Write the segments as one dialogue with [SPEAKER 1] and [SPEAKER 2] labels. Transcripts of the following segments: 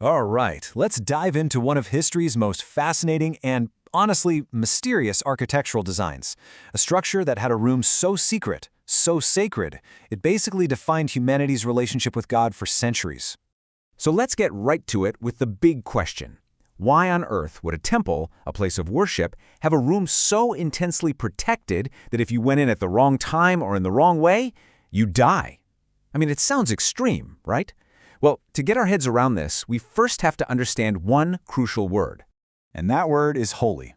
[SPEAKER 1] All right, let's dive into one of history's most fascinating and, honestly, mysterious architectural designs. A structure that had a room so secret, so sacred, it basically defined humanity's relationship with God for centuries.
[SPEAKER 2] So let's get right to it with the big question. Why on earth would a temple, a place of worship, have a room so intensely protected that if you went in at the wrong time or in the wrong way, you'd die? I mean, it sounds extreme, right? Well, to get our heads around this, we first have to understand one crucial word.
[SPEAKER 1] And that word is holy.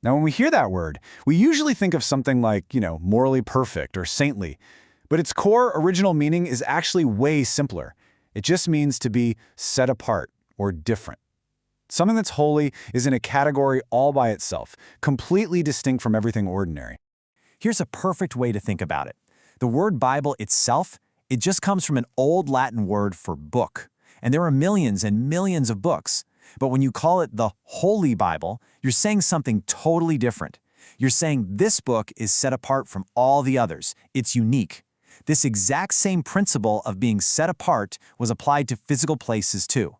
[SPEAKER 1] Now, when we hear that word, we usually think of something like, morally perfect or saintly. But its core original meaning is actually way simpler. It just means to be set apart or different. Something that's holy is in a category all by itself, completely distinct from everything ordinary. Here's a perfect way to think about it. The word Bible itself, it just comes from an old Latin word for book. And there are millions and millions of books. But when you call it the Holy Bible, you're saying something totally different. You're saying this book is set apart from all the others. It's unique. This exact same principle of being set apart was applied to physical places too.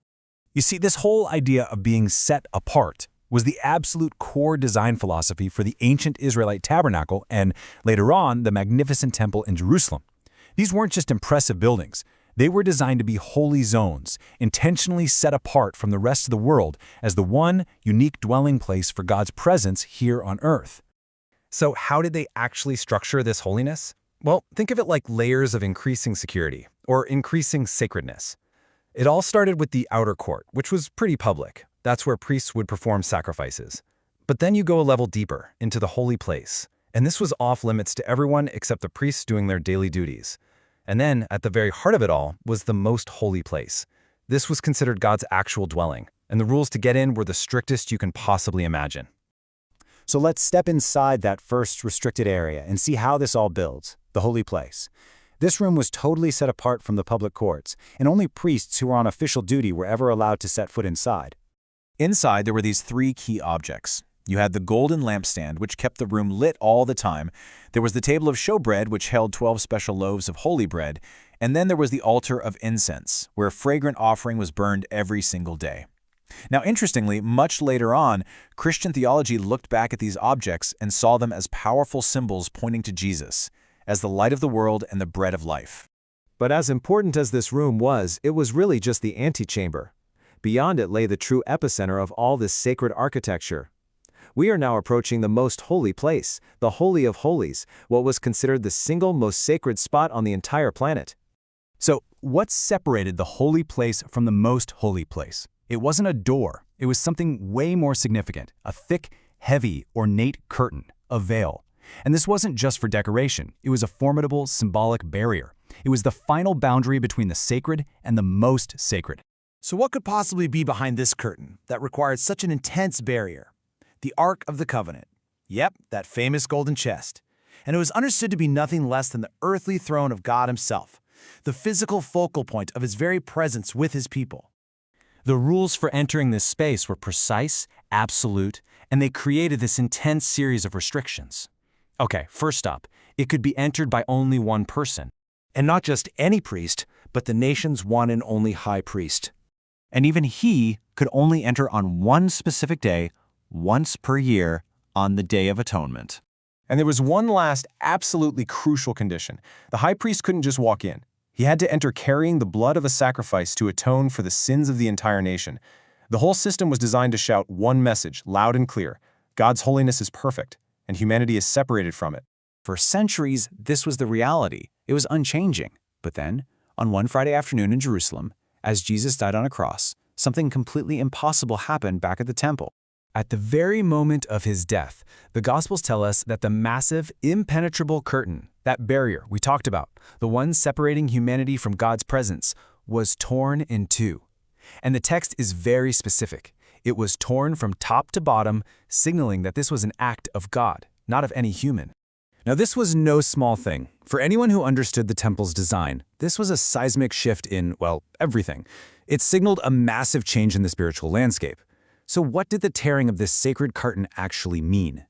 [SPEAKER 1] You see, this whole idea of being set apart was the absolute core design philosophy for the ancient Israelite tabernacle and, later on, the magnificent temple in Jerusalem. These weren't just impressive buildings. They were designed to be holy zones, intentionally set apart from the rest of the world as the one unique dwelling place for God's presence here on earth.
[SPEAKER 3] So how did they actually structure this holiness? Well, think of it like layers of increasing security, or increasing sacredness. It all started with the outer court, which was pretty public. That's where priests would perform sacrifices. But then you go a level deeper, into the holy place. And this was off limits to everyone except the priests doing their daily duties. And then, at the very heart of it all, was the most holy place. This was considered God's actual dwelling, and the rules to get in were the strictest you can possibly imagine.
[SPEAKER 1] So let's step inside that first restricted area and see how this all builds, the holy place. This room was totally set apart from the public courts, and only priests who were on official duty were ever allowed to set foot inside. Inside, there were these three key objects. You had the golden lampstand, which kept the room lit all the time. There was the table of showbread, which held 12 special loaves of holy bread. And then there was the altar of incense, where a fragrant offering was burned every single day. Now, interestingly, much later on, Christian theology looked back at these objects and saw them as powerful symbols pointing to Jesus, as the light of the world and the bread of life.
[SPEAKER 4] But as important as this room was, it was really just the antechamber. Beyond it lay the true epicenter of all this sacred architecture. We are now approaching the most holy place, the Holy of Holies, what was considered the single most sacred spot on the entire planet.
[SPEAKER 1] So, what separated the holy place from the most holy place? It wasn't a door. It was something way more significant, a thick, heavy, ornate curtain, a veil. And this wasn't just for decoration. It was a formidable, symbolic barrier. It was the final boundary between the sacred and the most sacred.
[SPEAKER 5] So what could possibly be behind this curtain that required such an intense barrier? The Ark of the Covenant. Yep, that famous golden chest. And it was understood to be nothing less than the earthly throne of God himself, the physical focal point of his very presence with his people.
[SPEAKER 1] The rules for entering this space were precise, absolute, and they created this intense series of restrictions. Okay, first up, it could be entered by only one person.
[SPEAKER 5] And not just any priest, but the nation's one and only high priest.
[SPEAKER 1] And even he could only enter on one specific day, once per year, on the Day of Atonement. And there was one last absolutely crucial condition. The high priest couldn't just walk in. He had to enter carrying the blood of a sacrifice to atone for the sins of the entire nation. The whole system was designed to shout one message, loud and clear. God's holiness is perfect, and humanity is separated from it. For centuries, this was the reality. It was unchanging. But then, on one Friday afternoon in Jerusalem, as Jesus died on a cross, something completely impossible happened back at the temple. At the very moment of his death, the Gospels tell us that the massive, impenetrable curtain, that barrier we talked about, the one separating humanity from God's presence, was torn in two. And the text is very specific. It was torn from top to bottom, signaling that this was an act of God, not of any human. Now, this was no small thing. For anyone who understood the temple's design, this was a seismic shift in, well, everything. It signaled a massive change in the spiritual landscape. So what did the tearing of this sacred curtain actually mean?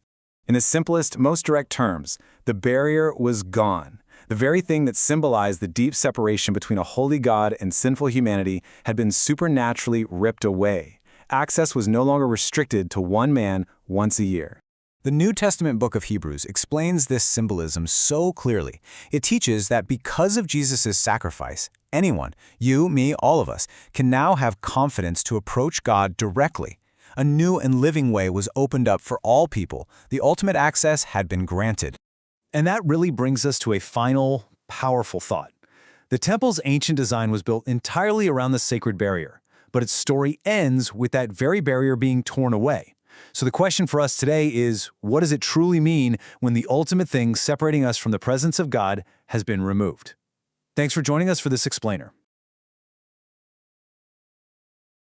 [SPEAKER 1] In the simplest, most direct terms, the barrier was gone. The very thing that symbolized the deep separation between a holy God and sinful humanity had been supernaturally ripped away. Access was no longer restricted to one man once a year.
[SPEAKER 2] The New Testament book of Hebrews explains this symbolism so clearly. It teaches that because of Jesus' sacrifice, anyone, you, me, all of us, can now have confidence to approach God directly. A new and living way was opened up for all people. The ultimate access had been granted.
[SPEAKER 3] And that really brings us to a final, powerful thought. The temple's ancient design was built entirely around the sacred barrier, but its story ends with that very barrier being torn away. So the question for us today is, what does it truly mean when the ultimate thing separating us from the presence of God has been removed? Thanks for joining us for this explainer.